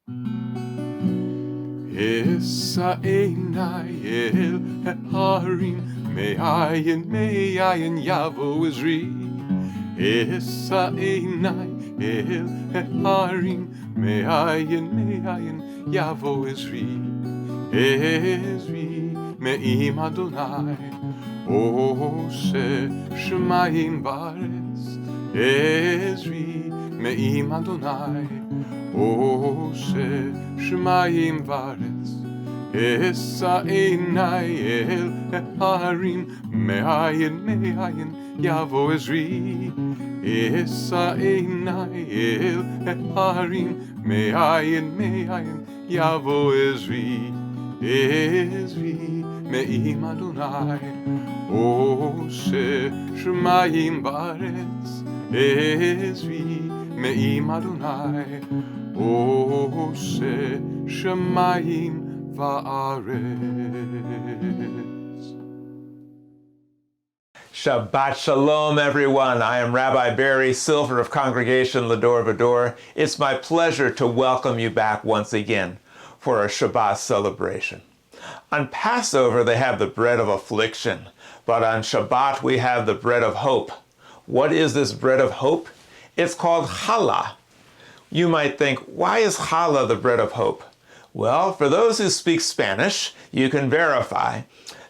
Esa Einai el Harim, me'ayin yavo Ezri. Esa Einai el Harim, me'ayin yavo Ezri. Ezri me'im Adonai, Oshe Shemayim Baretz. Ezri me'im Adonai, Oshe Shemayim Varetz. Esa Einai el Harim, me'ayin yavo Ezri. Esa Einai el Harim, me'ayin yavo Ezri. Ezri me'im Adonai, Oshe Shemayim Varetz. Ezri me'im Adonai, Oshe Shemayim Va'aretz. Shabbat Shalom, everyone. I am Rabbi Barry Silver of Congregation L'Dor Va-Dor. It's my pleasure to welcome you back once again for our Shabbat celebration. On Passover, they have the bread of affliction, but on Shabbat, we have the bread of hope. What is this bread of hope? It's called challah. You might think, why is challah the bread of hope? Well, for those who speak Spanish, you can verify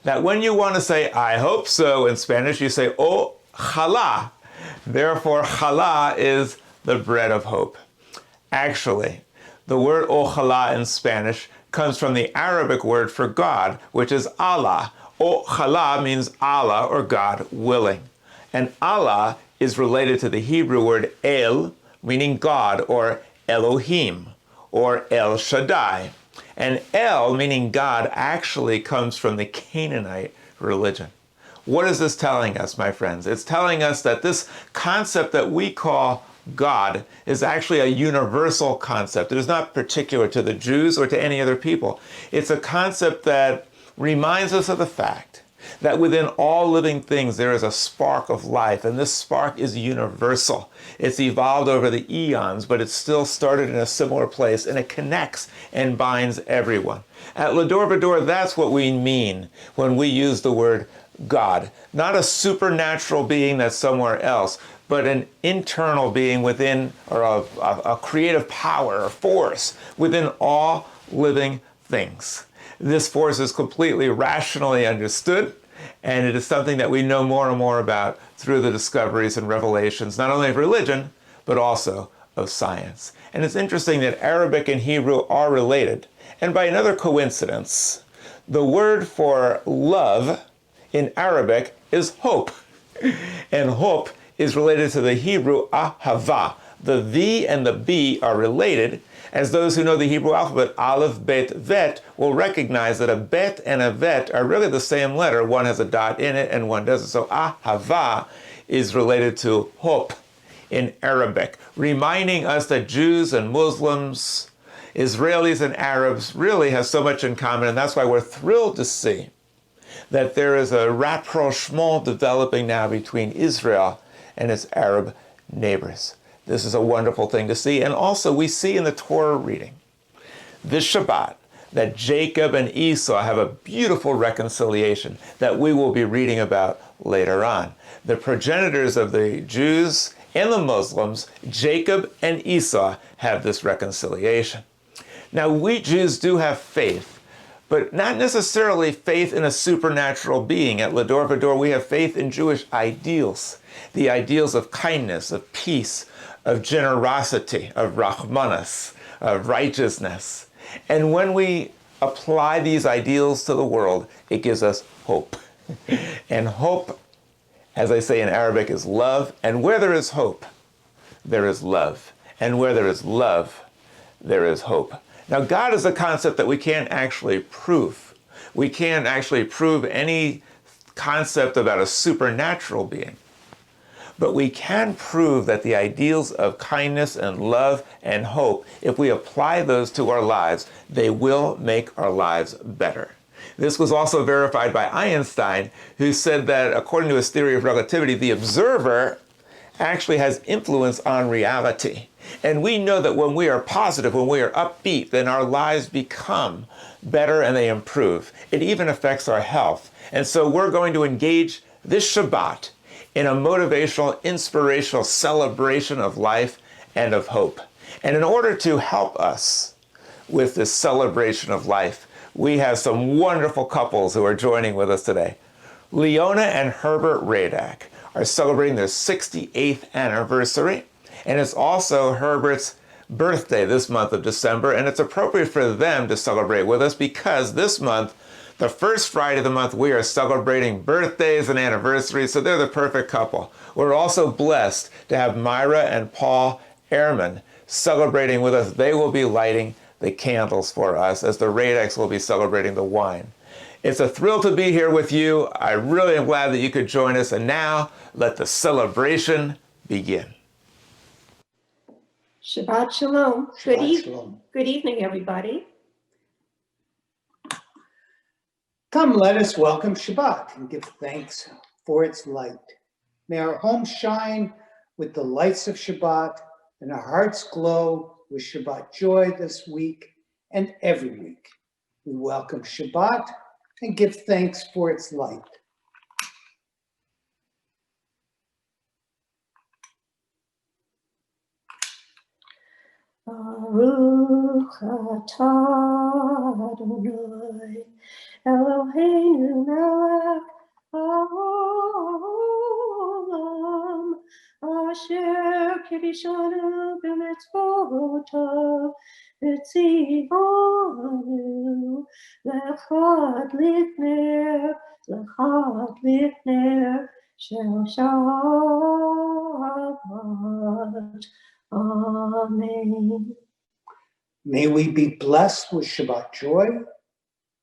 that when you want to say, I hope so in Spanish, you say, ojalá. Therefore, challah is the bread of hope. Actually, the word ojalá in Spanish comes from the Arabic word for God, which is Allah. Ojalá means Allah or God willing. And Allah is related to the Hebrew word El, meaning God, or Elohim, or El Shaddai. And El, meaning God, actually comes from the Canaanite religion. What is this telling us, my friends? It's telling us that this concept that we call God is actually a universal concept. It is not particular to the Jews or to any other people. It's a concept that reminds us of the fact that within all living things there is a spark of life, and this spark is universal. It's evolved over the eons, but it's still started in a similar place, and it connects and binds everyone. At L'Dor Va-Dor, that's what we mean when we use the word God. Not a supernatural being that's somewhere else, but an internal being within, or a creative power or force within all living things. This force is completely rationally understood, and it is something that we know more and more about through the discoveries and revelations, not only of religion, but also of science. And it's interesting that Arabic and Hebrew are related. And by another coincidence, the word for love in Arabic is hope. And hope is related to the Hebrew ahava. The V and the B are related, as those who know the Hebrew alphabet, Aleph, Bet, Vet, will recognize that a Bet and a Vet are really the same letter. One has a dot in it and one doesn't. So ahava is related to hope in Arabic, reminding us that Jews and Muslims, Israelis and Arabs really have so much in common, and that's why we're thrilled to see that there is a rapprochement developing now between Israel and its Arab neighbors. This is a wonderful thing to see. And also we see in the Torah reading this Shabbat that Jacob and Esau have a beautiful reconciliation that we will be reading about later on. The progenitors of the Jews and the Muslims, Jacob and Esau, have this reconciliation. Now we Jews do have faith, but not necessarily faith in a supernatural being. At L'Dor Va-Dor, we have faith in Jewish ideals, the ideals of kindness, of peace, of generosity, of rahmanas, of righteousness. And when we apply these ideals to the world, it gives us hope. And hope, as I say in Arabic, is love. And where there is hope, there is love. And where there is love, there is hope. Now, God is a concept that we can't actually prove. We can't actually prove any concept about a supernatural being. But we can prove that the ideals of kindness and love and hope, if we apply those to our lives, they will make our lives better. This was also verified by Einstein, who said that according to his theory of relativity, the observer actually has influence on reality. And we know that when we are positive, when we are upbeat, then our lives become better and they improve. It even affects our health. And so we're going to engage this Shabbat in a motivational, inspirational celebration of life and of hope. And in order to help us with this celebration of life, we have some wonderful couples who are joining with us today. Leona and Herbert Radak are celebrating their 68th anniversary, and it's also Herbert's birthday this month of December, and it's appropriate for them to celebrate with us because this month, the first Friday of the month, we are celebrating birthdays and anniversaries, so they're the perfect couple. We're also blessed to have Myra and Paul Ehrman celebrating with us. They will be lighting the candles for us as the Radeks will be celebrating the wine. It's a thrill to be here with you. I really am glad that you could join us. And now, let the celebration begin. Shabbat Shalom. Shabbat Shalom. Good evening, everybody. Come, let us welcome Shabbat and give thanks for its light. May our homes shine with the lights of Shabbat and our hearts glow with Shabbat joy this week and every week. We welcome Shabbat and give thanks for its light. Baruch atah Adonai Eloheinu melech haolam asher kiddushanu b'mitzvotav v'tzivanu lechad lifner shel Shabbat. Amen. May we be blessed with Shabbat joy.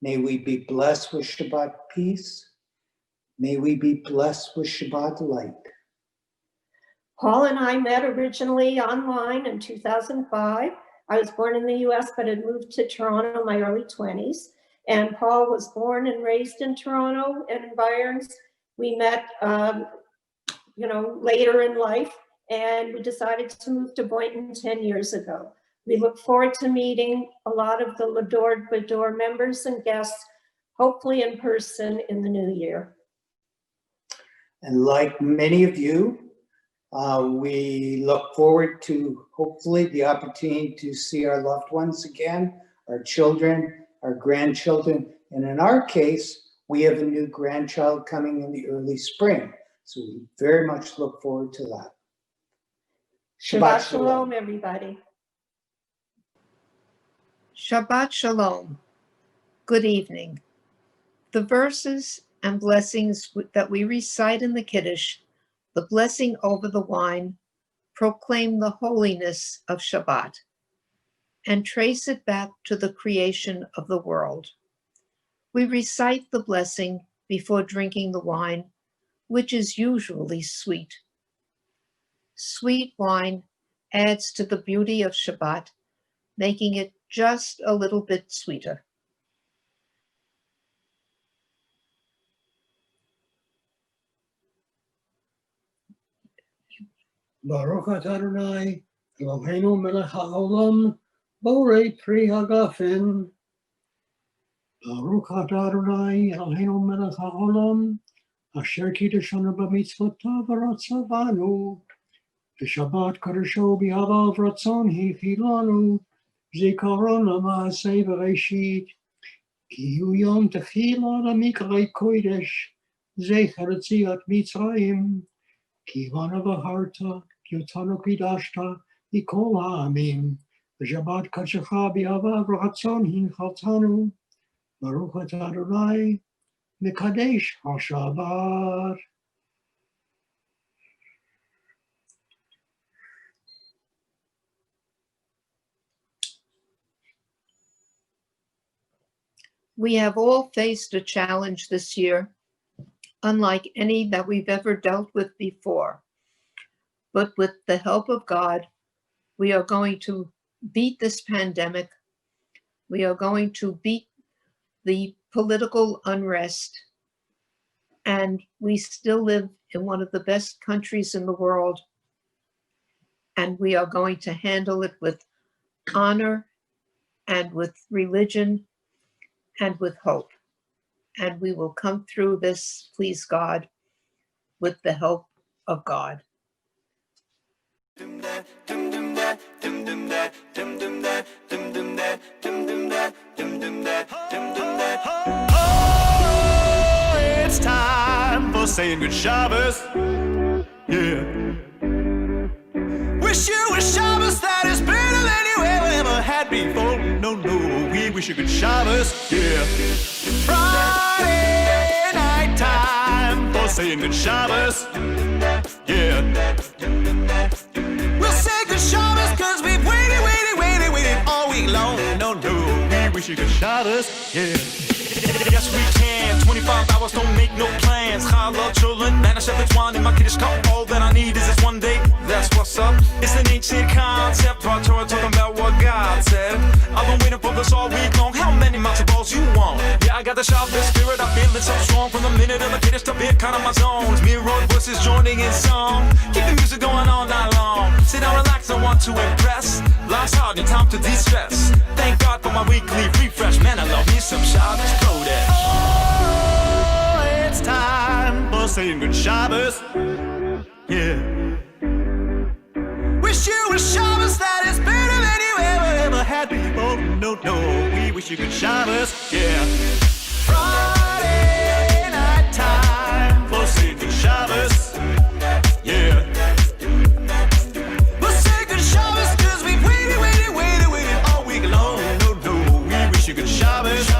May we be blessed with Shabbat peace. May we be blessed with Shabbat light. Paul and I met originally online in 2005. I was born in the US, but had moved to Toronto in my early 20s. And Paul was born and raised in Toronto and environs. We met, later in life, and we decided to move to Boynton 10 years ago. We look forward to meeting a lot of the L'Dor Va-Dor members and guests, hopefully in person in the new year. And like many of you, we look forward to hopefully the opportunity to see our loved ones again, our children, our grandchildren. And in our case, we have a new grandchild coming in the early spring. So we very much look forward to that. Shabbat Shalom, everybody. Shabbat Shalom. Good evening. The verses and blessings that we recite in the Kiddush, the blessing over the wine, proclaim the holiness of Shabbat and trace it back to the creation of the world. We recite the blessing before drinking the wine, which is usually sweet. Sweet wine adds to the beauty of Shabbat, making it just a little bit sweeter. Baruch atah Adonai Eloheinu melech haolam borei pri hagafen. Baruch atah Adonai Eloheinu melech haolam asher kiddushanu b'mitzvotav v'ratzavanu v'shabbat kadosho b'hava v'ratzon hifilanu zikaron l'maaseh v'reishit ki hu yom tefila l'mikrei kodesh zecher yetziat Mitzrayim ki vana v'harta Yotanu Kidashta Mikol Ha'amim V'Shabbat Kadshecha B'Hava V'Ratzon Hinchaltanu Baruch Atah Adonai Mekadesh HaShabbat. We have all faced a challenge this year, unlike any that we've ever dealt with before. But with the help of God, we are going to beat this pandemic. We are going to beat the political unrest. And we still live in one of the best countries in the world and we are going to handle it with honor and with religion and with hope. And we will come through this, please God, with the help of God. Oh, it's time for saying good Shabbos. Yeah. Wish you a Shabbos that is better than you ever had before. No, we wish you good Shabbos. Yeah. Friday night time for saying good Shabbos. Yeah. We'll say good Shabbos cause we've waited all week long. No, we wish you good Shabbos. Yeah. Yes, we can. 25 hours, don't make no plans. Challah, children, man, I shepherd's wine in my kiddish cup. All that I need is this one day. That's what's up. It's an ancient concept. Our Torah talking about what God said. I've been waiting for this all week long. How many matzo balls you want? Yeah, I got the Shabbos spirit. I feel it so strong from the minute of the kiddish to being kind of my zones. Mirrored voices joining in song. Keep the music going all night long. Sit down, relax, I want to impress. Life's hard, need time to de-stress. Thank God for my weekly refresh. Man, I love me some Shabbos Kodesh. Oh, it's time for saying good Shabbos. Yeah. Wish you a Shabbos that is better than you ever had before. No, we wish you good Shabbos. Yeah. Friday night time for saying good Shabbos. Yeah. We'll say good Shabbos cause we've waited all week long. No, we wish you good Shabbos.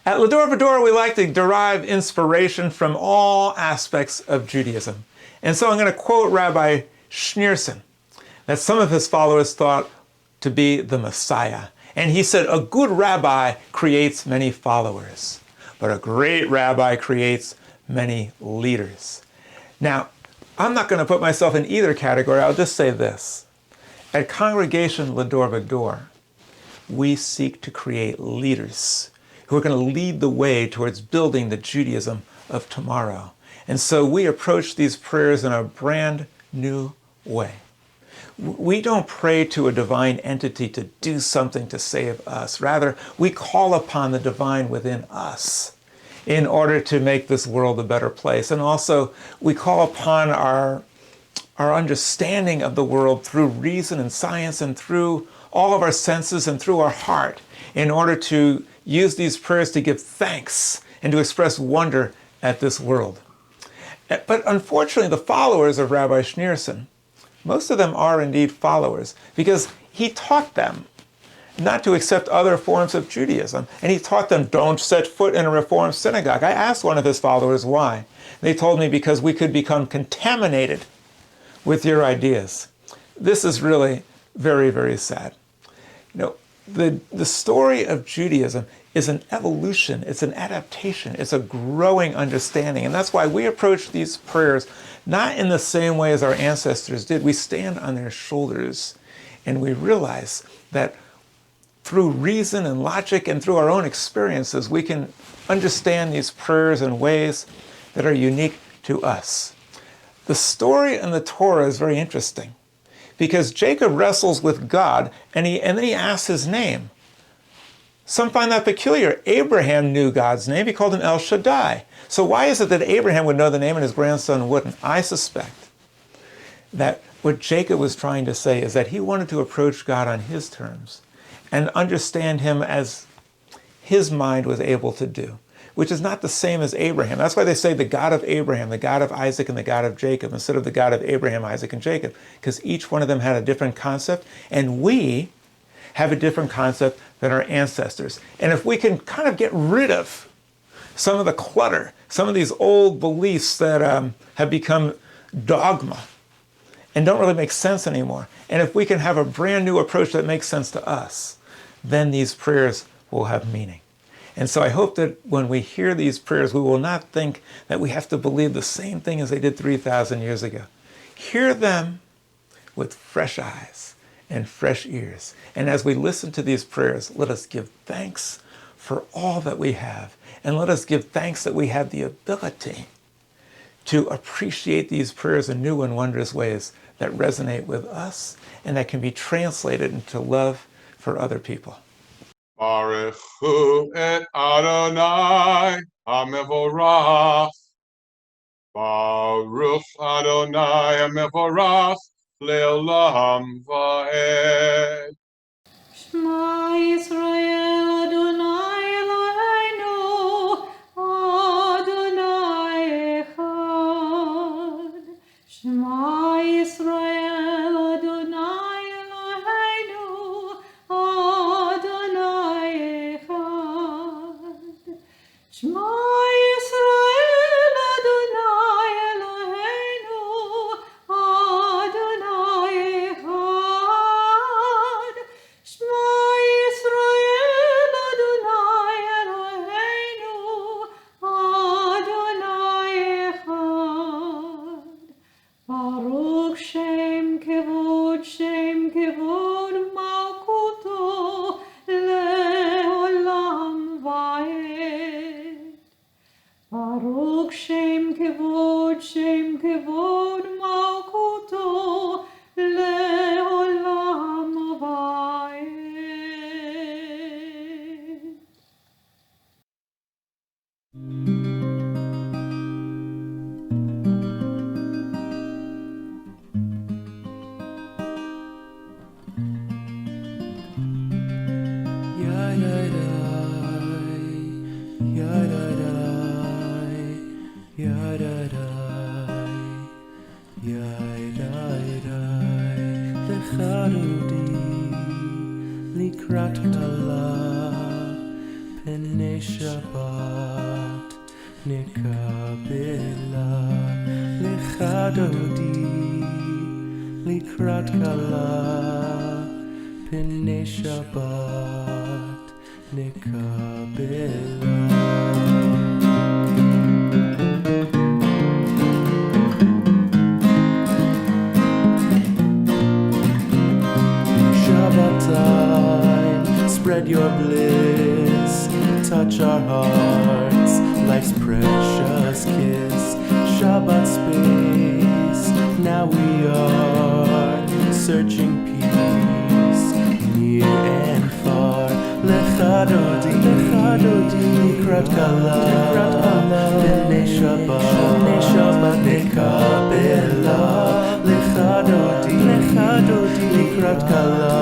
At L'Dor Va-Dor, we like to derive inspiration from all aspects of Judaism. And so I'm going to quote Rabbi Schneerson, that some of his followers thought to be the Messiah. And he said, a good rabbi creates many followers, but a great rabbi creates many leaders. Now, I'm not going to put myself in either category. I'll just say this. At Congregation L'Dor Va-Dor, we seek to create leaders who are going to lead the way towards building the Judaism of tomorrow. And so we approach these prayers in a brand new way. We don't pray to a divine entity to do something to save us. Rather, we call upon the divine within us in order to make this world a better place. And also, we call upon our understanding of the world through reason and science and through all of our senses and through our heart in order to use these prayers to give thanks and to express wonder at this world. But unfortunately, the followers of Rabbi Schneerson, most of them are indeed followers because he taught them not to accept other forms of Judaism. And he taught them, don't set foot in a Reform synagogue. I asked one of his followers why. They told me because we could become contaminated with your ideas. This is really very, very sad. You know, the story of Judaism is an evolution, it's an adaptation, it's a growing understanding. And that's why we approach these prayers not in the same way as our ancestors did. We stand on their shoulders and we realize that through reason and logic and through our own experiences, we can understand these prayers in ways that are unique to us. The story in the Torah is very interesting because Jacob wrestles with God and then he asks his name. Some find that peculiar. Abraham knew God's name. He called him El Shaddai. So why is it that Abraham would know the name and his grandson wouldn't? I suspect that what Jacob was trying to say is that he wanted to approach God on his terms and understand him as his mind was able to do, which is not the same as Abraham. That's why they say the God of Abraham, the God of Isaac, and the God of Jacob, instead of the God of Abraham, Isaac, and Jacob, because each one of them had a different concept, and we have a different concept than our ancestors. And if we can kind of get rid of some of the clutter, some of these old beliefs that have become dogma and don't really make sense anymore, and if we can have a brand new approach that makes sense to us, then these prayers will have meaning. And so I hope that when we hear these prayers, we will not think that we have to believe the same thing as they did 3,000 years ago. Hear them with fresh eyes and fresh ears. And as we listen to these prayers, let us give thanks for all that we have And let us give thanks that we have the ability to appreciate these prayers in new and wondrous ways that resonate with us and that can be translated into love for other people. Baruch hu et Adonai HaMevorach. Baruch Adonai HaMevorach le'olam va'ed. Shema Yisrael Adonai Eloheinu Adonai Echad. Shema Yisrael Adonai Eloheinu Adonai Echad. Shema Yisrael Adonai Eloheinu Adonai Echad. Shema Yisrael Adonai Eloheinu Adonai Echad. Baruch Shem Kevod Malkuto Le'olam Va'ed. Baruch Shem Kevod Malkuto Le'olam Va'ed. Lecha Dodi, Likrat Kala, Penei Shabbat, Nekabela. Lecha Dodi, Likrat Kala, Penei Shabbat, Nekabela. Shabbat time, spread your bliss, touch our hearts, life's precious kiss. Shabbat space, now we are searching peace, near and far. Lecha Dodi, Likrat Kala, Penei Shabbat, Nekabela. Lecha Dodi, Likrat Kala,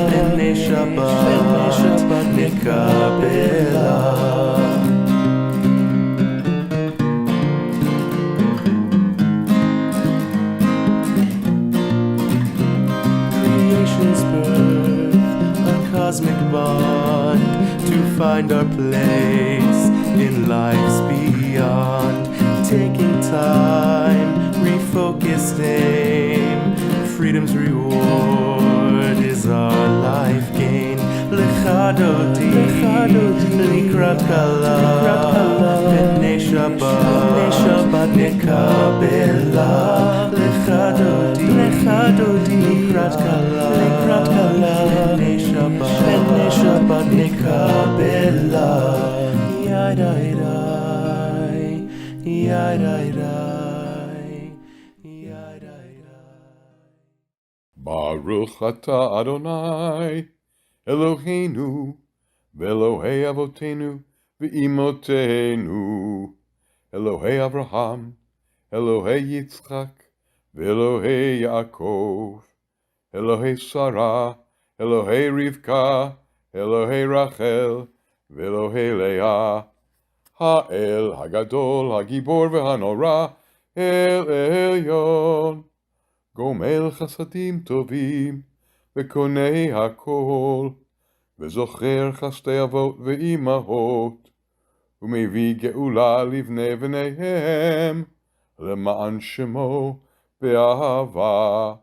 Penei Shabbat, Nekabela. Creation's birth, a cosmic bond to find our place in life's beyond. Taking time, refocused aim, freedom's reward is our life gain. Lecha Dodi, Likrat Kala, Penei Shabbat, Nekabela. Lecha Dodi, Likrat Kala, Penei Shabbat, Nekabela. Yadai, Baruch atah Adonai Eloheinu ve'Elohei Avotenu ve'imotenu Elohei Avraham Elohei Yitzchak ve'Elohei Yaakov Elohei Sarah Elohei Rivka Elohei Rachel ve'Elohei Leah Ha'el Hagadol Hagibor ve'Hanora El Elyon גומל חסדים טובים, וקונה הכל, וזוכר חסדי אבות ואימהות, ומביא גאולה לבני בניהם, למען שמו באהבה.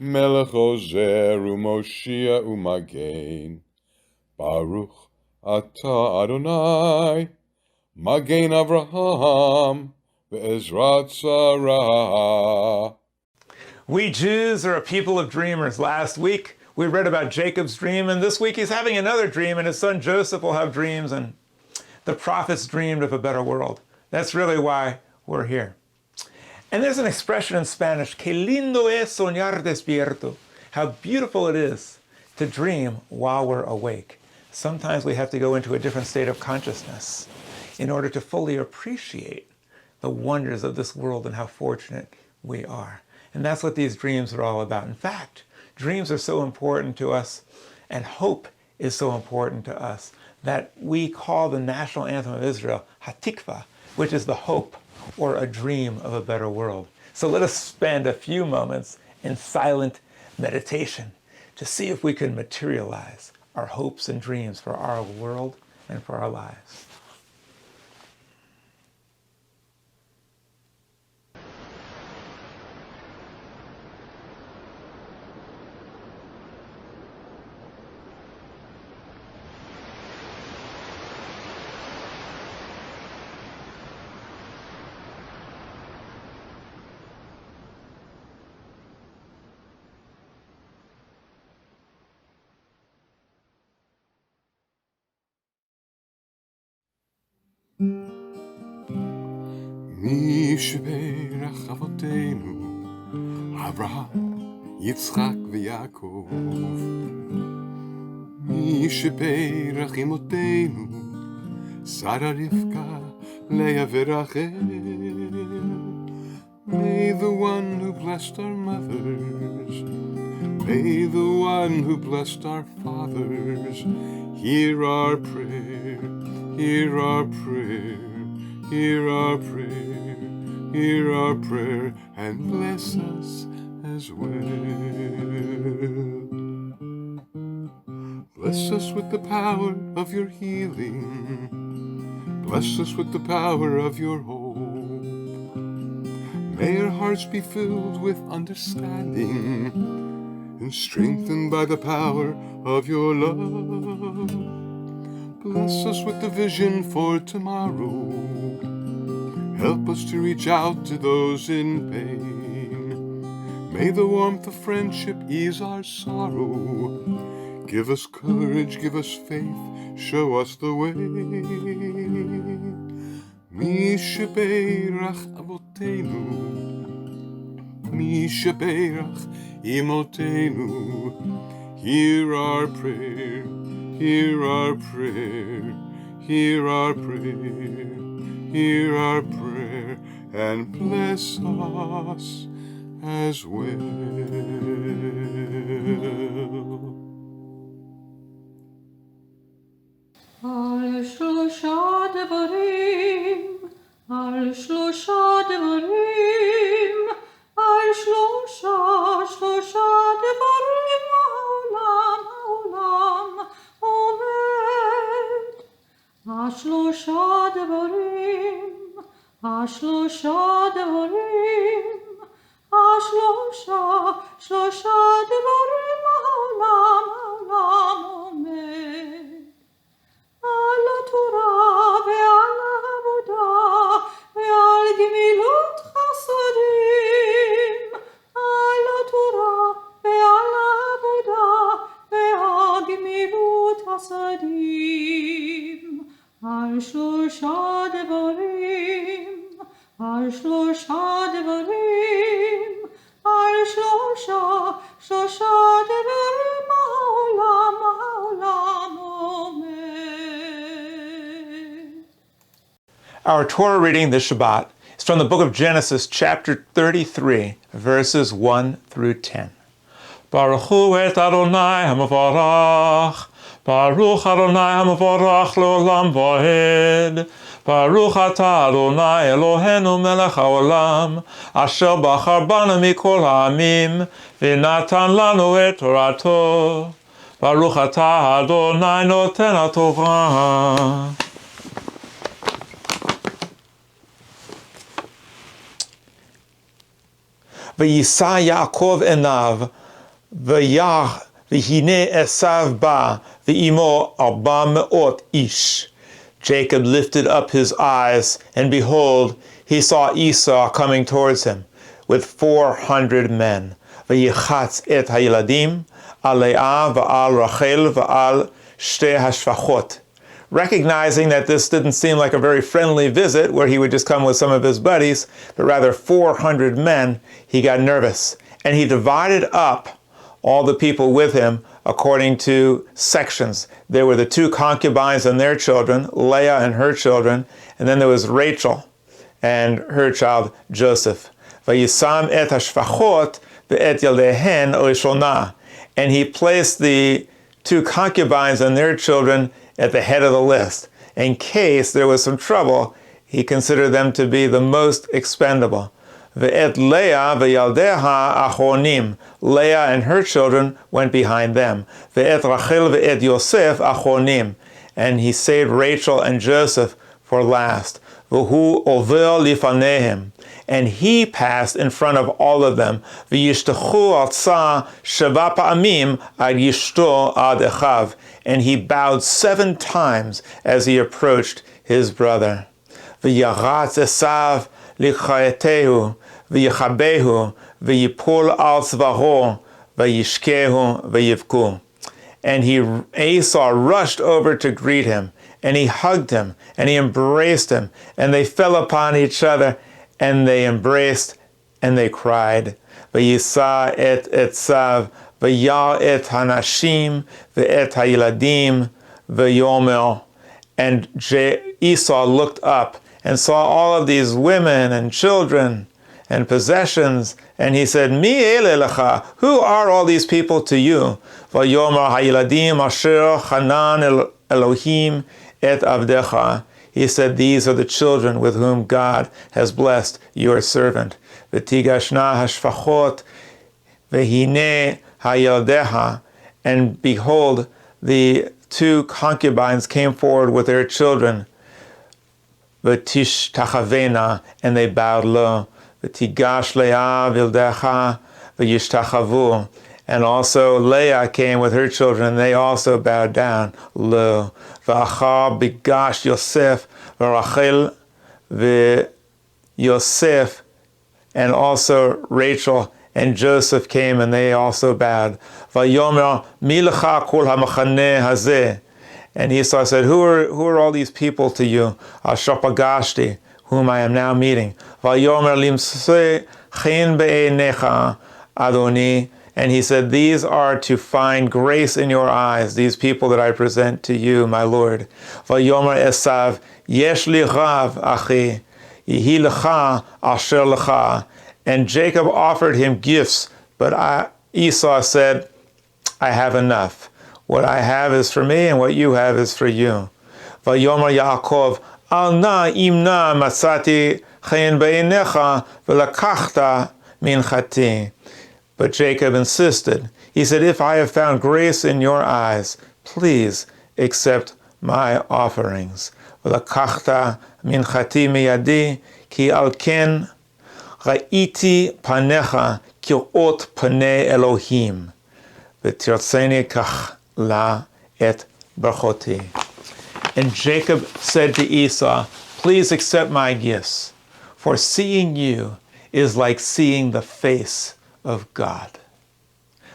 מלך עוזר ומושיע ומגן, ברוך אתה אדוני, מגן אברהם, ועזרת שרה. We Jews are a people of dreamers. Last week, we read about Jacob's dream, and this week he's having another dream, and his son Joseph will have dreams, and The prophets dreamed of a better world. That's really why we're here. And there's an expression in Spanish, que lindo es soñar despierto. How beautiful it is to dream while we're awake. Sometimes we have to go into a different state of consciousness in order to fully appreciate the wonders of this world and how fortunate we are. And that's what these dreams are all about. In fact, dreams are so important to us, and hope is so important to us, that we call the national anthem of Israel Hatikva, which is the hope or a dream of a better world. So let us spend a few moments in silent meditation to see if we can materialize our hopes and dreams for our world and for our lives. מי שברך אבותינו, אברהם, יצחק ויעקב. מי שברך אמותינו, שרה רבקה, לאה ורחל. May the one who blessed our mothers, may the one who blessed our fathers, hear our prayer, hear our prayer. Hear our prayer, hear our prayer, and bless us as well. Bless us with the power of your healing. Bless us with the power of your hope. May our hearts be filled with understanding and strengthened by the power of your love. Bless us with the vision for tomorrow. Help us to reach out to those in pain. May the warmth of friendship ease our sorrow. Give us courage, give us faith, show us the way. Mi shebeirach avotenu, mi shebeirach imotenu. Hear our prayer, hear our prayer, hear our prayer. Hear our prayer and bless us as well. Al Shlosha Devarim, Al Shlosha Devarim, Al Shlosha Devarim, Haolam Omed. Al Shlosha Devarim, Al Shlosha Devarim, Al Shlosha Devarim, Haolam Omed. על התורה ועל העבודה ועל גמילות חסדים, על התורה ועל העבודה ועל גמילות חסדים, על שלושה דברים, על שלושה דברים, על שלושה דברים, העולם עומד. Our Torah reading this Shabbat is from the book of Genesis, chapter 33, verses 1 through 10. Baruch hu et Adonai hamavarach, Baruch Adonai hamavarach leolam vaed, Baruch atah Adonai Eloheinu melech haolam, asher bachar banu mikol ha'amim, v'natan lanu et torato. Baruch atah Adonai noten haTorah. V'yisa Yaakov enav, v'hine Esav ba, v'imo 400 ish. Jacob lifted up his eyes, and behold, he saw Esau coming towards him, with 400 men. V'yichatz et hayeladim, al Leah v'al Rachel v'al shte hashfachot. recognizing that this didn't seem like a very friendly visit where he would just come with some of his buddies, but rather 400 men, he got nervous. And he divided up all the people with him according to sections. There were the 2 concubines and their children, Leah and her children, and then there was Rachel and her child Joseph. Vayisam et hashfachot ve'et yaldehen rishona. And he placed the 2 concubines and their children at the head of the list. In case there was some trouble, he considered them to be the most expendable. Ve'et Leah ve'yaldeha achronim. Leah and her children went behind them. Ve'et Rachel ve'et Yosef achronim. And he saved Rachel and Joseph for last. V'hu over lifanehem. And he passed in front of all of them. V'yishtachu alza sheva pa'amim ad yishto ad echav. And he bowed 7 times as he approached his brother. V'yaratz Esav lichayetehu v'yichabehu v'yipul al tzvaho v'yishkehu v'yivku. And Esau rushed over to greet him, and he hugged him, and he embraced him, and they fell upon each other, and they embraced, and they cried. V'yisa et Etzav, v'yar et hanashim, v'et hayiladim, v'yomer. And Esau looked up and saw all of these women and children and possessions, and he said, Mi ele lecha, who are all these people to you? V'yomer hayiladim asher chanan Elohim et avdecha. He said, these are the children with whom God has blessed your servant. V'tigashna hashfachot v'hine hayaldeha. And behold, the 2 concubines came forward with their children. V'tish tachavena, and they bowed low. V'tigash Leah v'ildecha v'yishtachavu. And also Leah came with her children, and they also bowed down low. V'achar bigash Yosef v'Rachel v'Yosef, and also Rachel and Joseph came, and they also bowed. V'yomer mi lecha kol hamachaneh hazeh. And Esau said, who are all these people to you? Asher pagashti, whom I am now meeting. V'yomer limseh chen be'einecha Adoni. And he said, these are to find grace in your eyes, these people that I present to you, my Lord. Vayomer Esav, yesh li rav achi, yihi lecha asher lecha. And Jacob offered him gifts, but Esau said, I have enough. What I have is for me, and what you have is for you. Vayomer Yaakov, al na imna matzati chen beinecha v'lakachta minchati. But Jacob insisted. He said, if I have found grace in your eyes, please accept my offerings. V'lakachta minchati miyadi, ki al ken ra'iti panecha kirot panei Elohim, v'tirtzeni kach la et brachoti. And Jacob said to Esau, please accept my gifts, for seeing you is like seeing the face of God.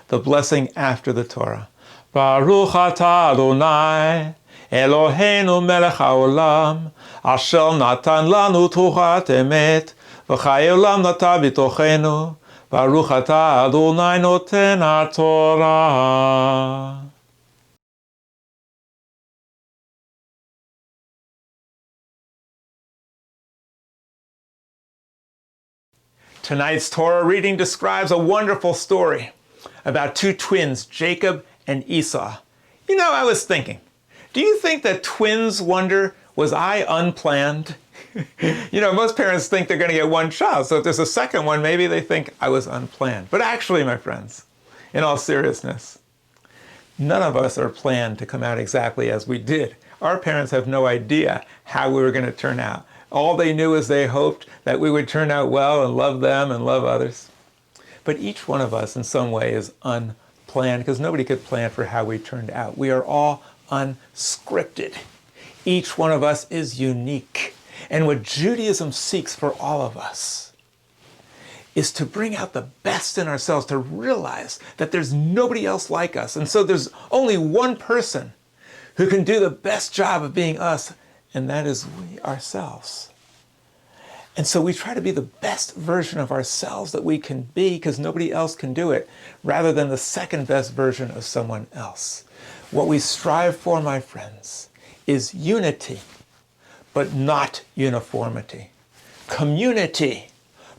The blessing after the Torah. Baruch atah Adonai, Eloheinu melech haolam, asher natan lanu tuchat emet, v'chai olam nata b'tochenu, Baruch atah Adonai noten haTorah. Tonight's Torah reading describes a wonderful story about 2 twins, Jacob and Esau. You know, I was thinking, do you think that twins wonder, was I unplanned? You know, most parents think they're going to get 1 child, so if there's a second one, maybe they think I was unplanned. But actually, my friends, in all seriousness, none of us are planned to come out exactly as we did. Our parents have no idea how we were going to turn out. All they knew is they hoped that we would turn out well and love them and love others. But each one of us in some way is unplanned, because nobody could plan for how we turned out. We are all unscripted. Each one of us is unique. And what Judaism seeks for all of us is to bring out the best in ourselves, to realize that there's nobody else like us. And so there's only one person who can do the best job of being us, and that is we ourselves. And so we try to be the best version of ourselves that we can be because nobody else can do it, rather than the second best version of someone else. What we strive for, my friends, is unity, but not uniformity. Community,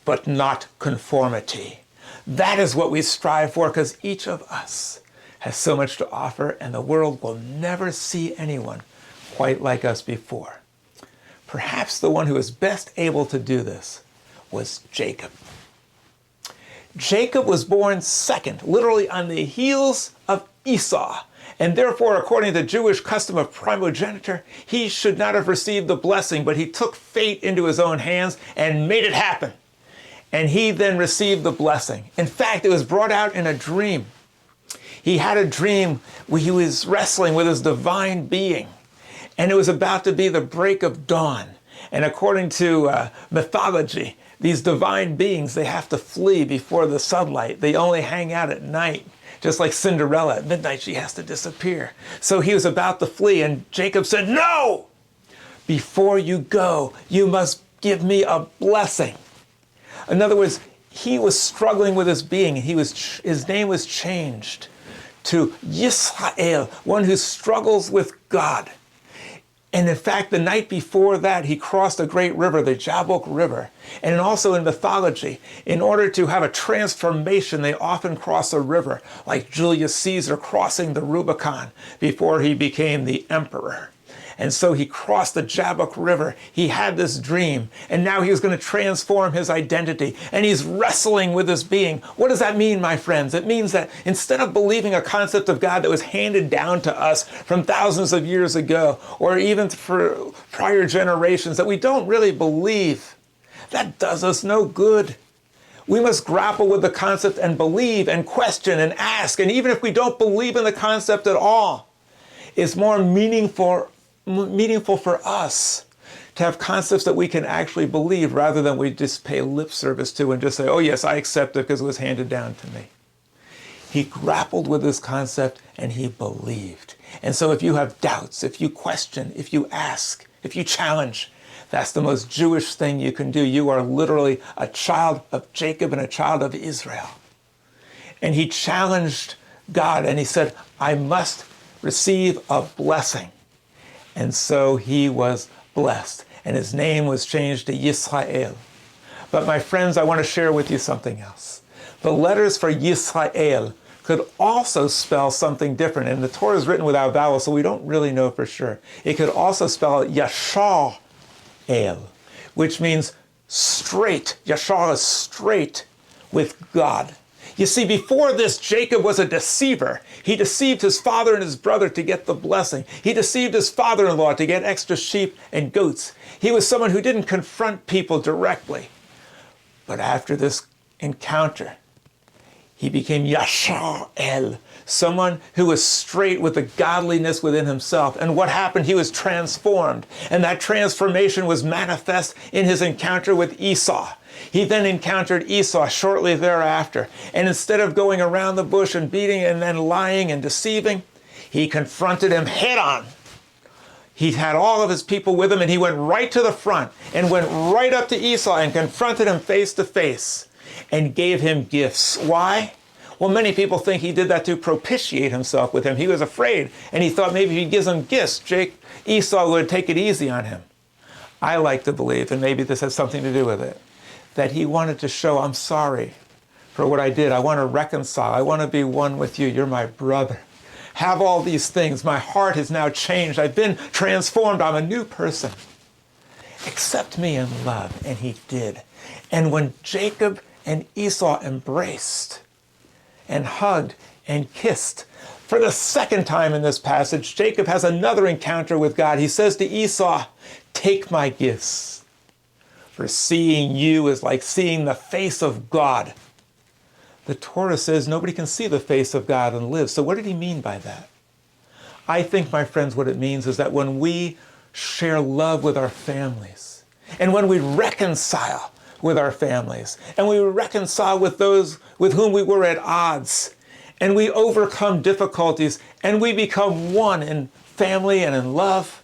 but not conformity. That is what we strive for, because each of us has so much to offer, and the world will never see anyone quite like us before. Perhaps the one who was best able to do this was Jacob. Jacob was born second, literally on the heels of Esau, and therefore, according to the Jewish custom of primogeniture, he should not have received the blessing, but he took fate into his own hands and made it happen. And he then received the blessing. In fact, it was brought out in a dream. He had a dream where he was wrestling with his divine being, and it was about to be the break of dawn. And according to mythology, these divine beings, they have to flee before the sunlight. They only hang out at night. Just like Cinderella, at midnight she has to disappear. So he was about to flee, and Jacob said, "No! Before you go, you must give me a blessing." In other words, he was struggling with his being. His name was changed to Yisrael, one who struggles with God. And in fact, the night before that, he crossed a great river, the Jabbok River. And also in mythology, in order to have a transformation, they often cross a river, like Julius Caesar crossing the Rubicon before he became the emperor. And so he crossed the Jabbok River. He had this dream, and now he was going to transform his identity, and he's wrestling with his being. What does that mean, my friends? It means that instead of believing a concept of God that was handed down to us from thousands of years ago, or even for prior generations, that we don't really believe, that does us no good. We must grapple with the concept and believe and question and ask. And even if we don't believe in the concept at all, it's more meaningful for us to have concepts that we can actually believe, rather than we just pay lip service to and just say, "Oh yes, I accept it because it was handed down to me." He grappled with this concept and he believed. And so if you have doubts, if you question, if you ask, if you challenge, that's the most Jewish thing you can do. You are literally a child of Jacob and a child of Israel. And he challenged God and he said, "I must receive a blessing." And so he was blessed, and his name was changed to Yisrael. But my friends, I want to share with you something else. The letters for Yisrael could also spell something different, and the Torah is written without vowels, so we don't really know for sure. It could also spell Yashar El, which means straight. Yashar is straight with God. You see, before this, Jacob was a deceiver. He deceived his father and his brother to get the blessing. He deceived his father-in-law to get extra sheep and goats. He was someone who didn't confront people directly. But after this encounter, he became Yashar El, someone who was straight with the godliness within himself. And what happened? He was transformed. And that transformation was manifest in his encounter with Esau. He then encountered Esau shortly thereafter. And instead of going around the bush and beating and then lying and deceiving, he confronted him head on. He had all of his people with him, and he went right to the front and went right up to Esau and confronted him face to face and gave him gifts. Why? Well, many people think he did that to propitiate himself with him. He was afraid, and he thought maybe if he gives him gifts, Esau would take it easy on him. I like to believe, and maybe this has something to do with it, that he wanted to show, "I'm sorry for what I did. I want to reconcile. I want to be one with you. You're my brother. Have all these things. My heart has now changed. I've been transformed. I'm a new person. Accept me in love." And he did. And when Jacob and Esau embraced and hugged and kissed, for the second time in this passage, Jacob has another encounter with God. He says to Esau, "Take my gifts. For seeing you is like seeing the face of God." The Torah says nobody can see the face of God and live. So what did he mean by that? I think, my friends, what it means is that when we share love with our families, and when we reconcile with our families, and we reconcile with those with whom we were at odds, and we overcome difficulties, and we become one in family and in love,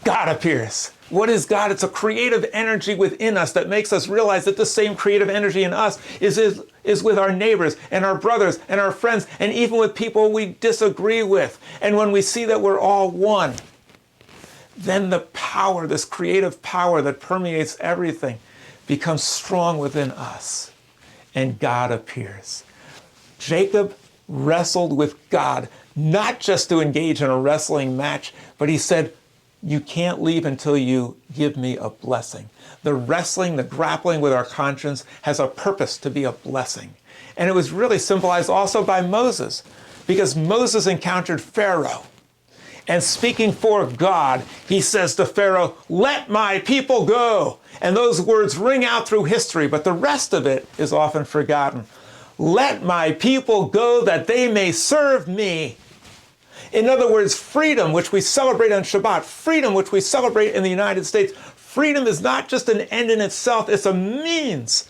God appears. What is God? It's a creative energy within us that makes us realize that the same creative energy in us is with our neighbors and our brothers and our friends and even with people we disagree with. And when we see that we're all one, then the power, this creative power that permeates everything, becomes strong within us, and God appears. Jacob wrestled with God, not just to engage in a wrestling match, but he said, you can't leave until you give me a blessing. The wrestling, the grappling with our conscience has a purpose to be a blessing. And it was really symbolized also by Moses, because Moses encountered Pharaoh. And speaking for God, he says to Pharaoh, let my people go. And those words ring out through history, but the rest of it is often forgotten. Let my people go that they may serve me. In other words, freedom, which we celebrate on Shabbat, freedom, which we celebrate in the United States, freedom is not just an end in itself, it's a means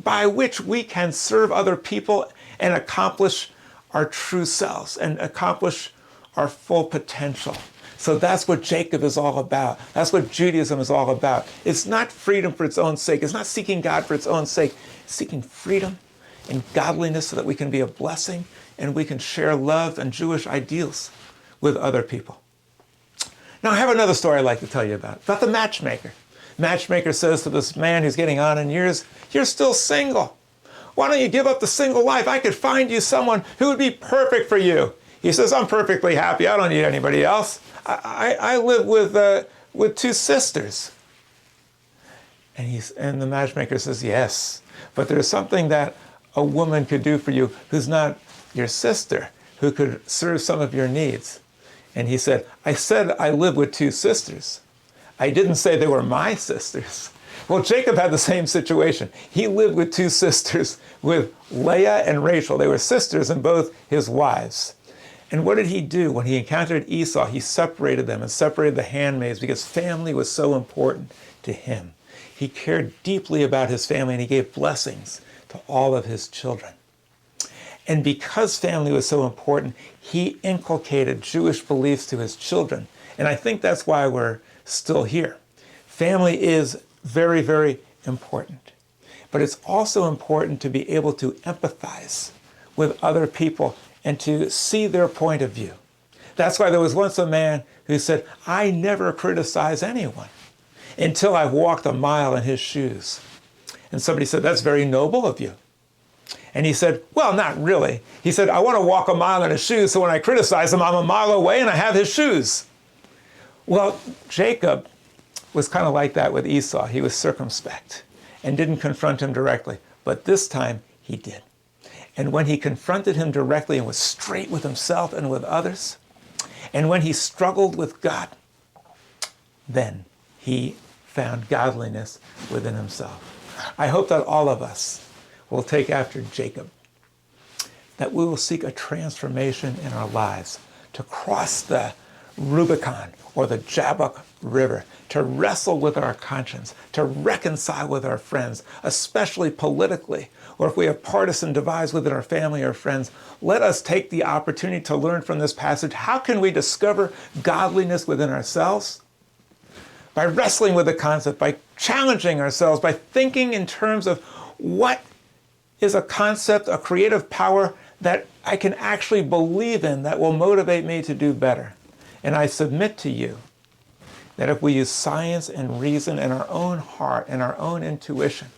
by which we can serve other people and accomplish our true selves and accomplish our full potential. So that's what Jacob is all about. That's what Judaism is all about. It's not freedom for its own sake. It's not seeking God for its own sake. It's seeking freedom and godliness so that we can be a blessing and we can share love and Jewish ideals with other people. Now, I have another story I'd like to tell you about the matchmaker. Matchmaker says to this man who's getting on in years, you're still single. Why don't you give up the single life? I could find you someone who would be perfect for you. He says, I'm perfectly happy. I don't need anybody else. I live with two sisters. And the matchmaker says, yes, but there's something that a woman could do for you who's not your sister, who could serve some of your needs. And he said I live with two sisters. I didn't say they were my sisters. Well, Jacob had the same situation. He lived with two sisters, with Leah and Rachel. They were sisters and both his wives. And what did he do? When he encountered Esau, he separated them and separated the handmaids because family was so important to him. He cared deeply about his family and he gave blessings to all of his children. And because family was so important, he inculcated Jewish beliefs to his children. And I think that's why we're still here. Family is very, very important. But it's also important to be able to empathize with other people and to see their point of view. That's why there was once a man who said, I never criticize anyone until I've walked a mile in his shoes. And somebody said, that's very noble of you. And he said, well, not really. He said, I want to walk a mile in his shoes, so when I criticize him, I'm a mile away and I have his shoes. Well, Jacob was kind of like that with Esau. He was circumspect and didn't confront him directly. But this time, he did. And when he confronted him directly and was straight with himself and with others, and when he struggled with God, then he found godliness within himself. I hope that all of us will take after Jacob, that we will seek a transformation in our lives to cross the Rubicon or the Jabbok River, to wrestle with our conscience, to reconcile with our friends, especially politically, or if we have partisan divides within our family or friends. Let us take the opportunity to learn from this passage. How can we discover godliness within ourselves? By wrestling with the concept, by challenging ourselves, by thinking in terms of what is a concept, a creative power that I can actually believe in that will motivate me to do better. And I submit to you that if we use science and reason and our own heart and our own intuition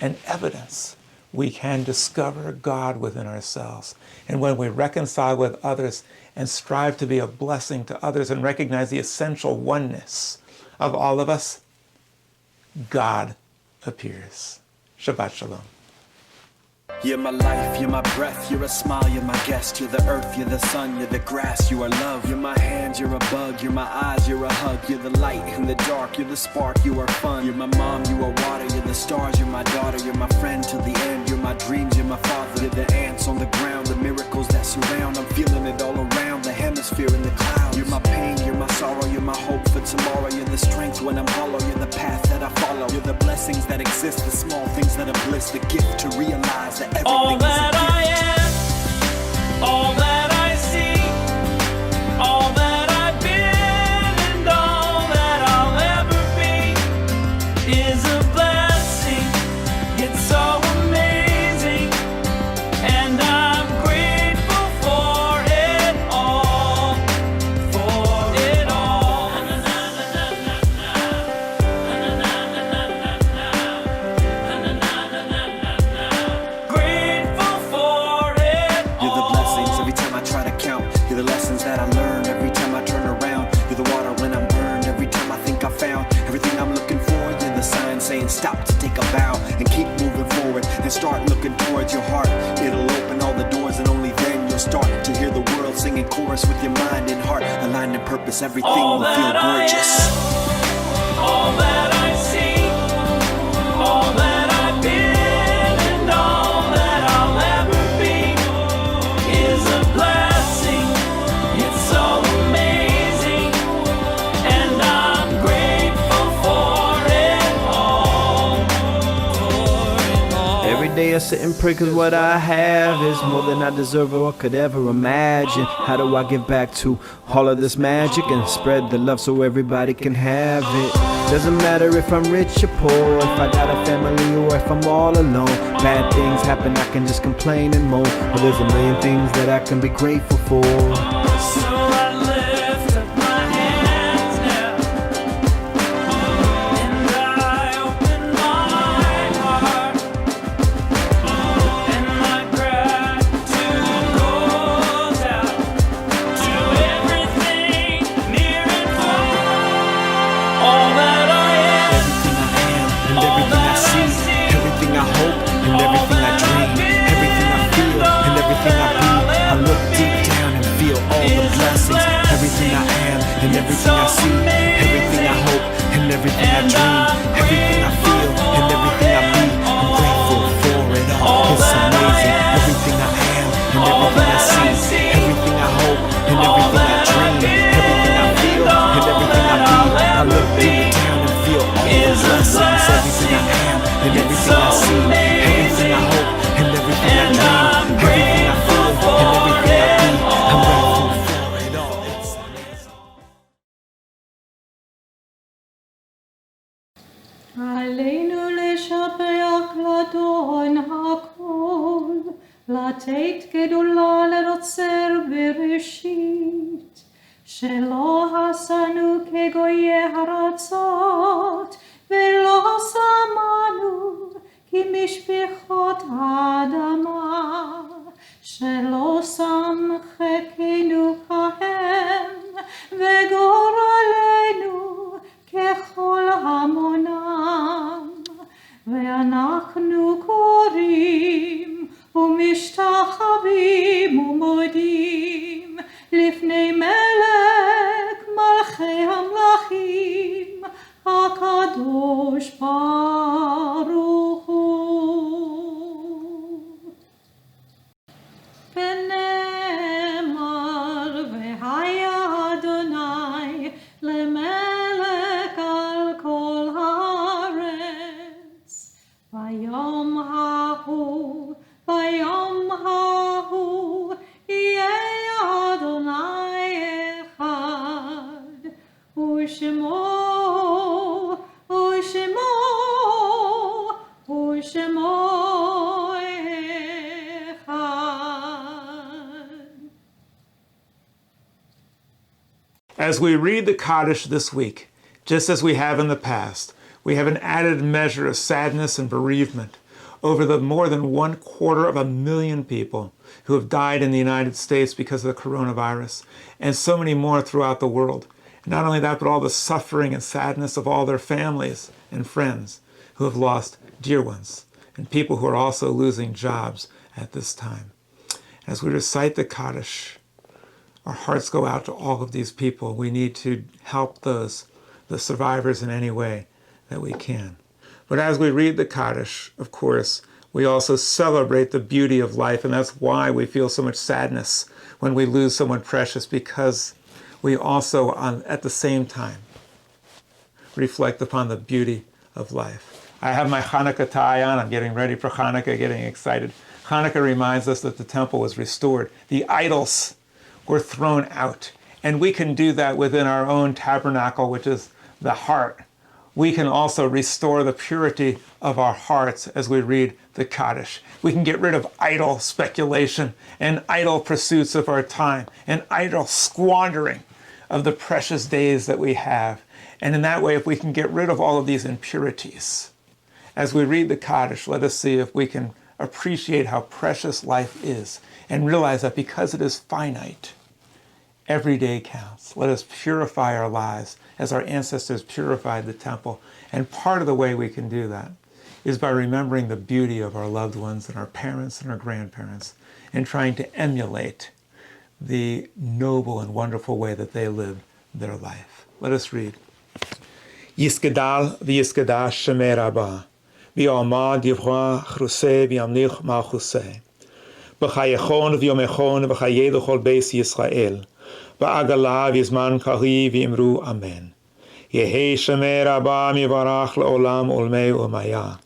and evidence, we can discover God within ourselves. And when we reconcile with others and strive to be a blessing to others and recognize the essential oneness of all of us, God appears. Shabbat Shalom. You're my life, you're my breath, you're a smile, you're my guest. You're the earth, you're the sun, you're the grass, you are love. You're my hands, you're a bug, you're my eyes, you're a hug. You're the light in the dark, you're the spark, you are fun. You're my mom, you are water, you're the stars, you're my daughter. You're my friend till the end, you're my dreams, you're my father. You're the ants on the ground, the miracles that surround. I'm feeling it all around, the hemisphere in the clouds. You're my pain, you're my sorrow, you're my hope for tomorrow. You're the strength when I'm hollow, you're the path that I follow. You're the blessings that exist, the small things that are bliss. The gift to realize that everything All is that a gift. I am, all that I see, and keep moving forward. And start looking towards your heart. It'll open all the doors, and only then you'll start to hear the world singing chorus with your mind and heart. Aligned in purpose, everything All will feel that I gorgeous. am, all that I see, all that I've been, and all that I'll ever be is a blessing. It's so amazing, and I'm grateful for it all. Every day I sit and pray, cause what I have is more than I deserve or could ever imagine. How do I give back to all of this magic and spread the love so everybody can have it? Doesn't matter if I'm rich or poor, if I got a family or if I'm all alone. Bad things happen, I can just complain and moan, but there's a million things that I can be grateful for. So I lift up my hands now, and I open my heart, and my gratitude goes out to everything near and far. All that I am, Everything I am and everything I see, everything I hope and everything I dream, everything I feel and everything I be. I look deep down and feel all the blessings. Everything I am and everything I see, everything I hope and everything I dream, everything I feel and everything I be. I'm grateful for it all. It's amazing. Everything I am and everything I see, everything I hope and everything I dream, everything I feel and everything I be. I look deep down and feel all the blessings. Everything I am and everything I see, everything I hope and everything I dream, everything I feel and everything I be. I'm grateful for it all. עלינו לשבח לדון הכל, לתת גדולה לרוצר בראשית, שלא עשנו כגויי ארצות, ולא שמנו כמשפחות האדמה, שלא שם חלקנו כהם, וגורלנו ככל המונם, ואנחנו קוראים ומשתחווים ומודים לפני מלך מלכי המלכים הקדוש ברוך הוא. ונאמר והיה אדוני למלך על כל הארץ, ביום ההוא יהיה אדוני אחד, ושמו אחד. As we read the Kaddish this week, just as we have in the past, we have an added measure of sadness and bereavement over the more than 250,000 people who have died in the United States because of the coronavirus, and so many more throughout the world. And not only that, but all the suffering and sadness of all their families and friends who have lost dear ones, and people who are also losing jobs at this time. As we recite the Kaddish, our hearts go out to all of these people. We need to help the survivors in any way that we can. But as we read the Kaddish, of course, we also celebrate the beauty of life, and that's why we feel so much sadness when we lose someone precious, because we also, at the same time, reflect upon the beauty of life. I have my Hanukkah tie on. I'm getting ready for Hanukkah, getting excited. Hanukkah reminds us that the temple was restored. The idols were thrown out. And we can do that within our own tabernacle, which is the heart. We can also restore the purity of our hearts as we read the Kaddish. We can get rid of idle speculation and idle pursuits of our time and idle squandering of the precious days that we have. And in that way, if we can get rid of all of these impurities, as we read the Kaddish, let us see if we can appreciate how precious life is and realize that because it is finite, every day counts. Let us purify our lives as our ancestors purified the temple. And part of the way we can do that is by remembering the beauty of our loved ones and our parents and our grandparents and trying to emulate the noble and wonderful way that they lived their life. Let us read. Yiskedal v'yiskeda shemei rabba v'yomad yivra chrusei v'yamlich malchusei v'chayechon v'yomechon v'chayei l'chol beis Yisrael v'agala v'yizman kari v'imru amen. Yehi shemei rabba mivarach le'olam olmei u'maya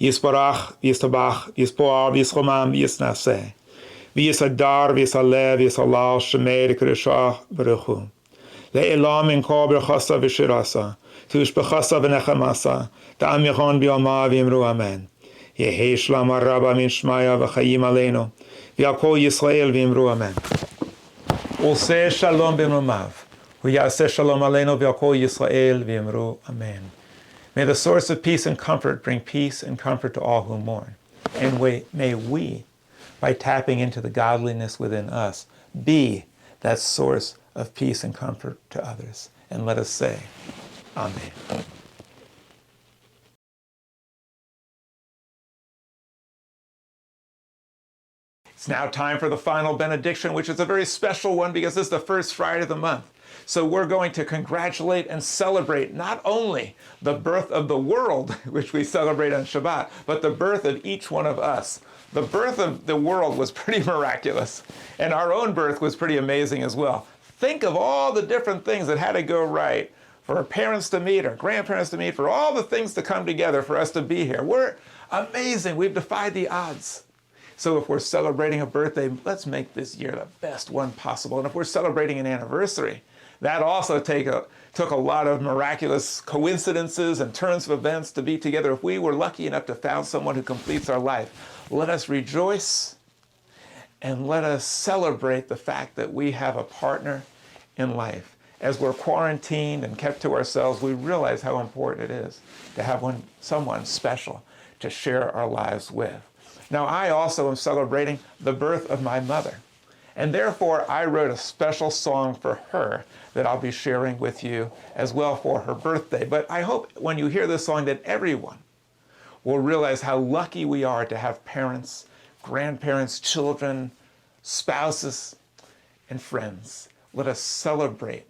Yisbarach v'yistabach v'yispoar v'yischomam v'yisnaseh v'yisadar v'yisaleh v'yisalal shemei l'kedeshah v'rechu le'elam min kol berchasa v'shirasa tushbechasa v'nechamasa ta'am yachon b'yoma v'yimru amen. Yehi shlam rabba min shmaya v'chayim aleinu v'yakol Yisrael v'yimru amen. Ulseh shalom b'mromav v'yaseh shalom aleinu v'yakol Yisrael v'yimru amen. May the source of peace and comfort bring peace and comfort to all who mourn. And may we, by tapping into the godliness within us, be that source of peace and comfort to others. And let us say, Amen. It's now time for the final benediction, which is a very special one because this is the first Friday of the month. So we're going to congratulate and celebrate not only the birth of the world, which we celebrate on Shabbat, but the birth of each one of us. The birth of the world was pretty miraculous, and our own birth was pretty amazing as well. Think of all the different things that had to go right for our parents to meet, our grandparents to meet, for all the things to come together for us to be here. We're amazing. We've defied the odds. So if we're celebrating a birthday, let's make this year the best one possible. And if we're celebrating an anniversary, that also took a lot of miraculous coincidences and turns of events to be together. If we were lucky enough to found someone who completes our life, let us rejoice and let us celebrate the fact that we have a partner in life. As we're quarantined and kept to ourselves, we realize how important it is to have someone special to share our lives with. Now, I also am celebrating the birth of my mother. And therefore, I wrote a special song for her that I'll be sharing with you as well for her birthday. But I hope when you hear this song that everyone will realize how lucky we are to have parents, grandparents, children, spouses, and friends. Let us celebrate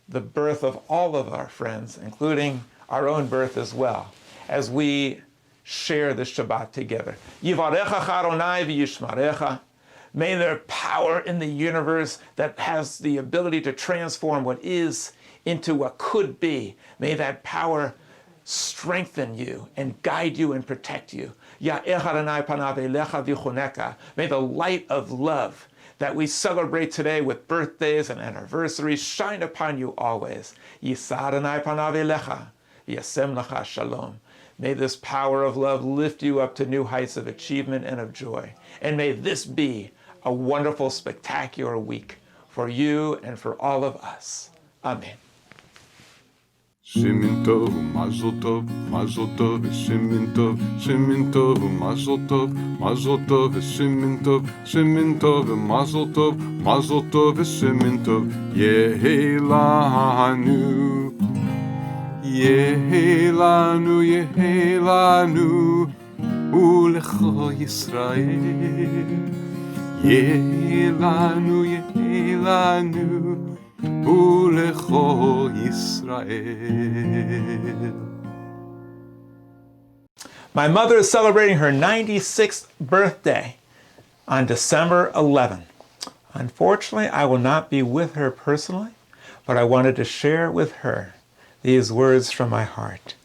the birth of all of our friends, including our own birth as well, as we share the Shabbat together. Yivarecha Adonai v'yishmarecha. May there be power in the universe that has the ability to transform what is into what could be. May that power strengthen you and guide you and protect you. May the light of love that we celebrate today with birthdays and anniversaries shine upon you always. May this power of love lift you up to new heights of achievement and of joy. And may this be a wonderful, spectacular week for you and for all of us. Amen. Shemin tov, mazel tov, shemin tov, mazel tov, shemin tov, mazel tov, shemin tov, yehi lanu, ulecha Yisrael. Yehi lanu, ulecho Yisrael. My mother is celebrating her 96th birthday on December 11. Unfortunately, I will not be with her personally, but I wanted to share with her these words from my heart.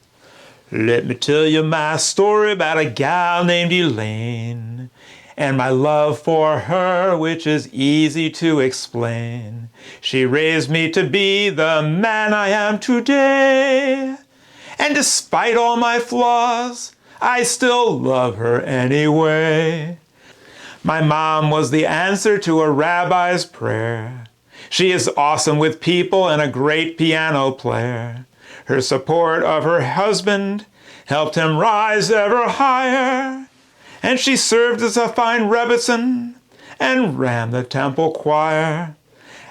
Let me tell you my story about a gal named Elaine, and my love for her, which is easy to explain. She raised me to be the man I am today. And despite all my flaws, I still love her anyway. My mom was the answer to a rabbi's prayer. She is awesome with people and a great piano player. Her support of her husband helped him rise ever higher. And she served as a fine rebbitzin and ran the temple choir.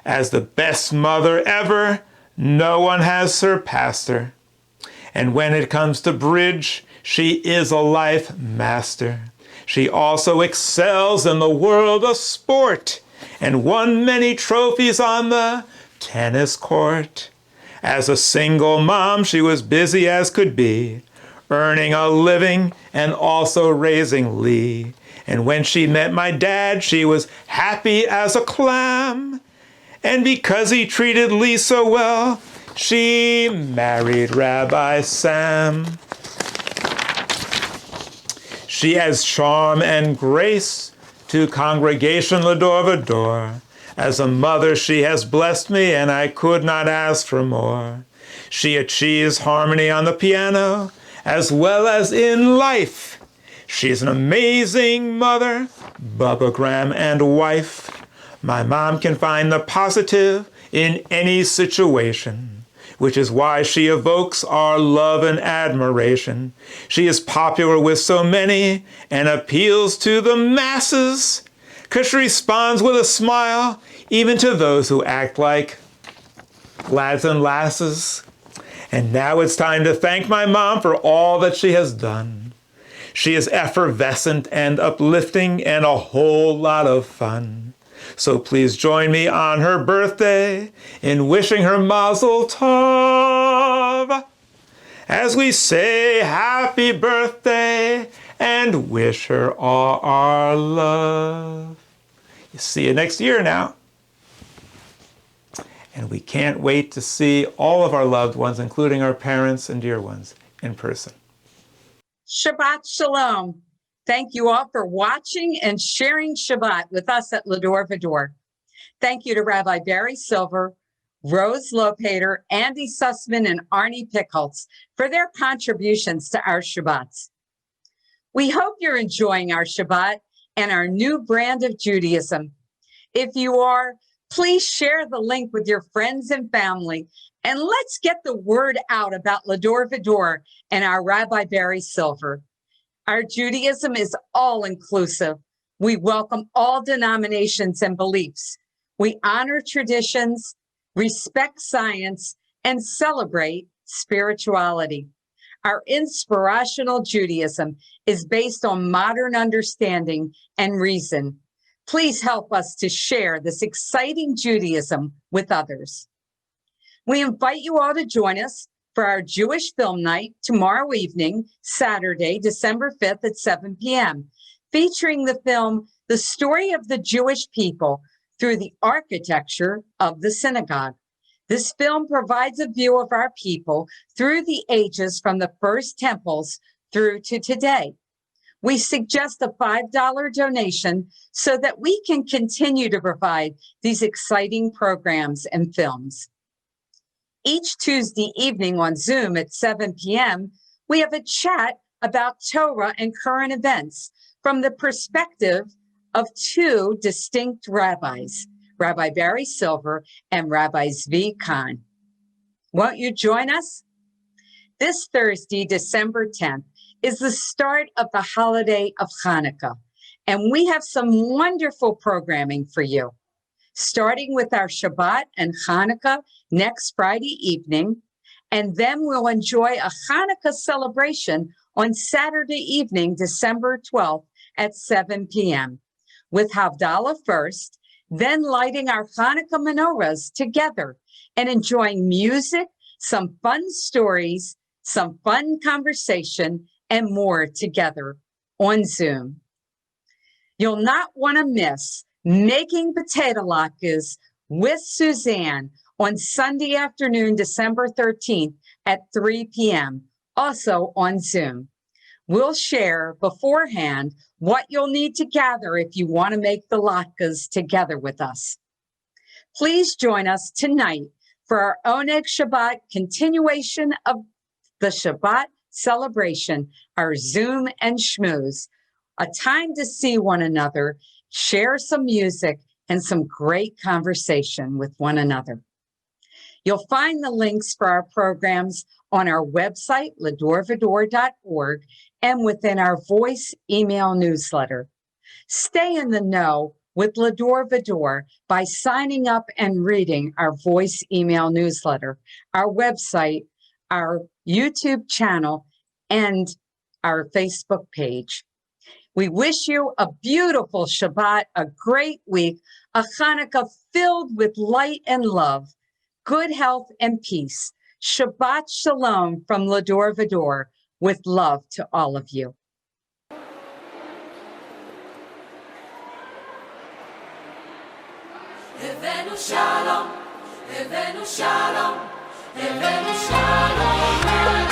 As the best mother ever, no one has surpassed her. And when it comes to bridge, She is a life master. She also excels in the world of sport and won many trophies on the tennis court. As a single mom, she was busy as could be, earning a living and also raising Lee. And when she met my dad, she was happy as a clam. And because he treated Lee so well, she married Rabbi Sam. She has charm and grace to congregation L'Dor Va-Dor. As a mother, she has blessed me, and I could not ask for more. She achieves harmony on the piano, as well as in life. She's an amazing mother, Bubba Graham, and wife. My mom can find the positive in any situation, which is why she evokes our love and admiration. She is popular with so many and appeals to the masses, 'cause she responds with a smile, even to those who act like lads and lasses. And now it's time to thank my mom for all that she has done. She is effervescent and uplifting and a whole lot of fun. So please join me on her birthday in wishing her Mazel Tov, as we say happy birthday and wish her all our love. See you next year now. And we can't wait to see all of our loved ones, including our parents and dear ones, in person. Shabbat Shalom. Thank you all for watching and sharing Shabbat with us at L'Dor Va-Dor. Thank you to Rabbi Barry Silver, Rose Lopater, Andy Susman, and Arnie Pickholtz for their contributions to our Shabbats. We hope you're enjoying our Shabbat and our new brand of Judaism. If you are, please share the link with your friends and family, and let's get the word out about L'Dor Va-Dor and our Rabbi Barry Silver. Our Judaism is all-inclusive. We welcome all denominations and beliefs. We honor traditions, respect science, and celebrate spirituality. Our InspiRational Judaism is based on modern understanding and reason. Please help us to share this exciting Judaism with others. We invite you all to join us for our Jewish film night tomorrow evening, Saturday, December 5th at 7 p.m., featuring the film The Story of the Jewish People through the architecture of the synagogue. This film provides a view of our people through the ages from the first temples through to today. We suggest a $5 donation so that we can continue to provide these exciting programs and films. Each Tuesday evening on Zoom at 7 p.m., we have a chat about Torah and current events from the perspective of two distinct rabbis, Rabbi Barry Silver and Rabbi Zvi Kahn. Won't you join us? This Thursday, December 10th, is the start of the holiday of Hanukkah, and we have some wonderful programming for you. Starting with our Shabbat and Hanukkah next Friday evening, and then we'll enjoy a Hanukkah celebration on Saturday evening, December 12th at 7 p.m. with Havdalah first, then lighting our Hanukkah menorahs together and enjoying music, some fun stories, some fun conversation, and more together on Zoom. You'll not want to miss Making Potato Latkes with Suzanne on Sunday afternoon, December 13th at 3 p.m., also on Zoom. We'll share beforehand what you'll need to gather if you want to make the latkes together with us. Please join us tonight for our Oneg Shabbat continuation of the Shabbat celebration, our Zoom and Schmooze, a time to see one another, share some music, and some great conversation with one another. You'll find the links for our programs on our website, ledorvador.org, and within our voice email newsletter. Stay in the know with L'Dor Va-Dor by signing up and reading our voice email newsletter, our website, our YouTube channel, and our Facebook page. We wish you a beautiful Shabbat, a great week, a Hanukkah filled with light and love, good health and peace. Shabbat Shalom from L'Dor Va-Dor, with love to all of you. Evenu shalom, Evenu shalom, Evenu shalom.